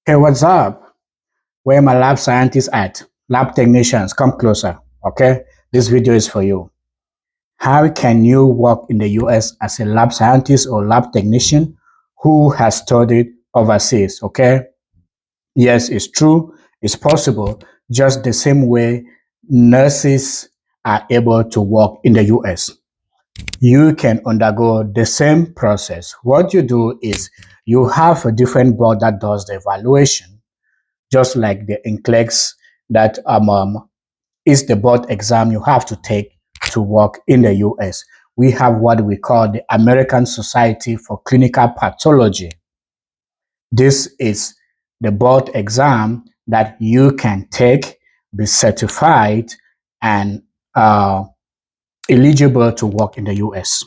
Hey, what's up? Where my lab scientists at? Lab technicians, come closer. Okay, this video is for you. How can you work in the US as a lab scientist or lab technician who has studied overseas? Okay, yes, it's true, it's possible, just the same way nurses are able to work in the US. You can undergo the same process. What you do is you have a different board that does the evaluation, just like the NCLEX that is the board exam you have to take to work in the US. We have what we call the American Society for Clinical Pathology. This is the board exam that you can take, be certified, and uh, eligible to work in the US.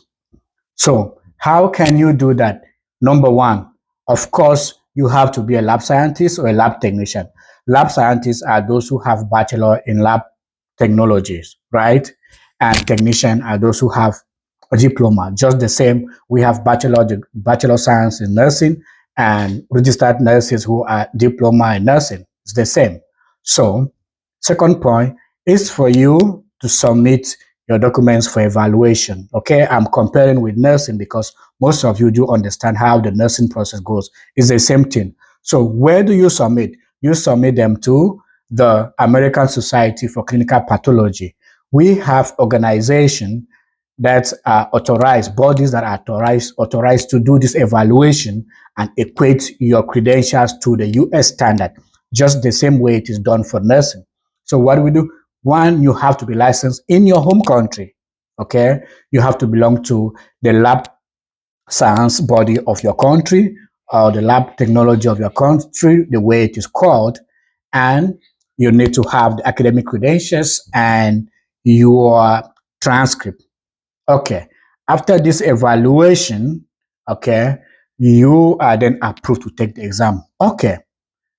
So, how can you do that? Number one, of course, you have to be a lab scientist or a lab technician. Lab scientists are those who have bachelor in lab technologies, right? And technician are those who have a diploma. Just the same, we have bachelor science in nursing and registered nurses who are diploma in nursing. It's the same. So, second point is for you to submit your documents for evaluation. Okay, I'm comparing with nursing because most of you do understand how the nursing process goes. It's the same thing. So where do you submit? You submit them to the American Society for Clinical Pathology. We have organizations that are authorized, bodies that are authorized to do this evaluation and equate your credentials to the US standard, just the same way it is done for nursing. So what do we do? One, you have to be licensed in your home country. Okay, you have to belong to the lab science body of your country or the lab technology of your country, the way it is called, and you need to have the academic credentials and your transcript. Okay, after this evaluation, okay, you are then approved to take the exam. Okay,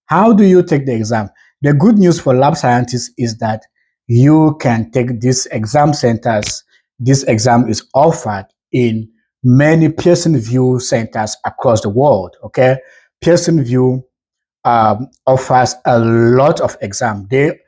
how do you take the exam? The good news for lab scientists is that you can take these exam centers. This exam is offered in many Pearson View centers across the world. Okay, Pearson View offers a lot of exam. They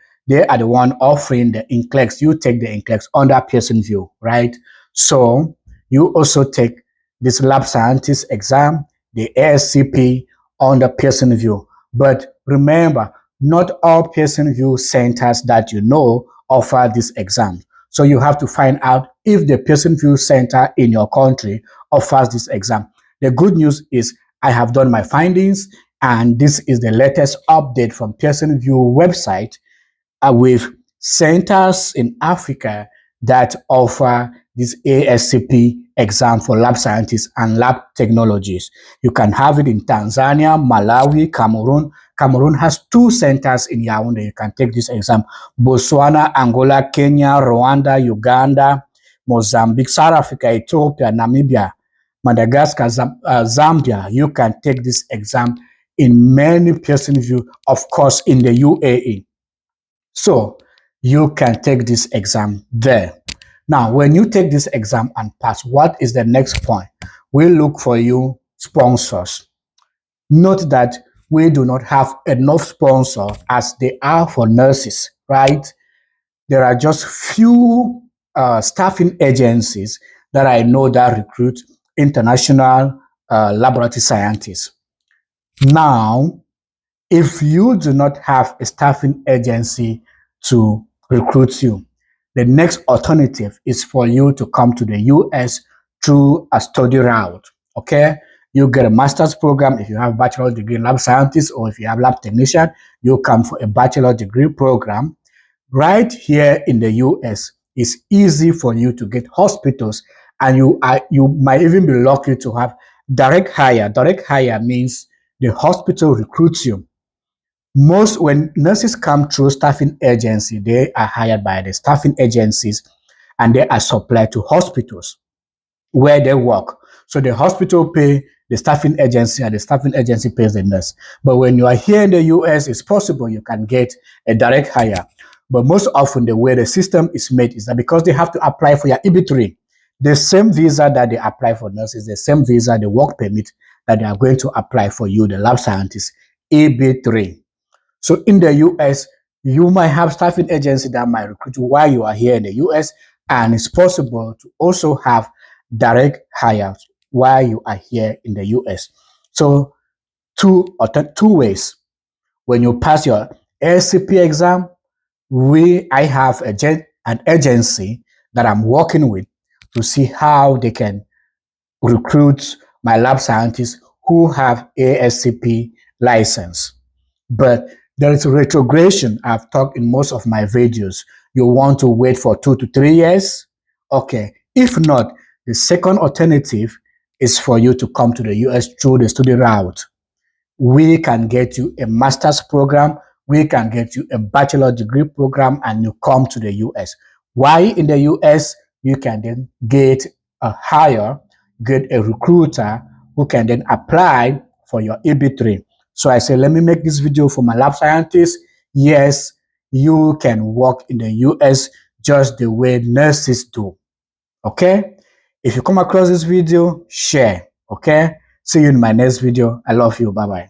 are the one offering the NCLEX. You take the NCLEX under Pearson View, right? So you also take this lab scientist exam, the ASCP under Pearson View. But remember, not all Pearson View centers that you know offer this exam. So you have to find out if the Pearson View center in your country offers this exam. The good news is I have done my findings, and this is the latest update from Pearson View website with centers in Africa that offer this ASCP exam for lab scientists and lab technologies. You can have it in Tanzania, Malawi, Cameroon. Cameroon has two centers in Yaoundé. You can take this exam. Botswana, Angola, Kenya, Rwanda, Uganda, Mozambique, South Africa, Ethiopia, Namibia, Madagascar, Zambia. You can take this exam in many Pearson View, of course, in the UAE. So you can take this exam there. Now, when you take this exam and pass, what is the next point? We look for you sponsors. Note that we do not have enough sponsors as they are for nurses, right? There are just few staffing agencies that I know that recruit international laboratory scientists. Now, if you do not have a staffing agency to recruit you, the next alternative is for you to come to the US through a study route. Okay, you get a master's program if you have a bachelor degree in lab scientist, or if you have lab technician, you come for a bachelor degree program. Right here in the US, it's easy for you to get hospitals, and you might even be lucky to have direct hire. Direct hire means the hospital recruits you. Most when nurses come through staffing agency, they are hired by the staffing agencies and they are supplied to hospitals where they work. So the hospital pay the staffing agency and the staffing agency pays the nurse. But when you are here in the US, it's possible you can get a direct hire. But most often the way the system is made is that because they have to apply for your EB3, the same visa that they apply for nurses, the same visa, the work permit that they are going to apply for you, the lab scientist, EB3. So in the US, you might have staffing agency that might recruit you while you are here in the US, and it's possible to also have direct hires while you are here in the US. So two ways. When you pass your ASCP exam, I have an agency that I'm working with to see how they can recruit my lab scientists who have ASCP license. But there is retrogression. I've talked in most of my videos. You want to wait for 2 to 3 years? Okay. If not, the second alternative is for you to come to the US through the study route. We can get you a master's program, we can get you a bachelor degree program, and you come to the US. Why in the US? You can then get a hire, get a recruiter who can then apply for your EB3. So I say, let me make this video for my lab scientists. Yes, you can work in the US just the way nurses do. Okay? If you come across this video, share. Okay? See you in my next video. I love you. Bye-bye.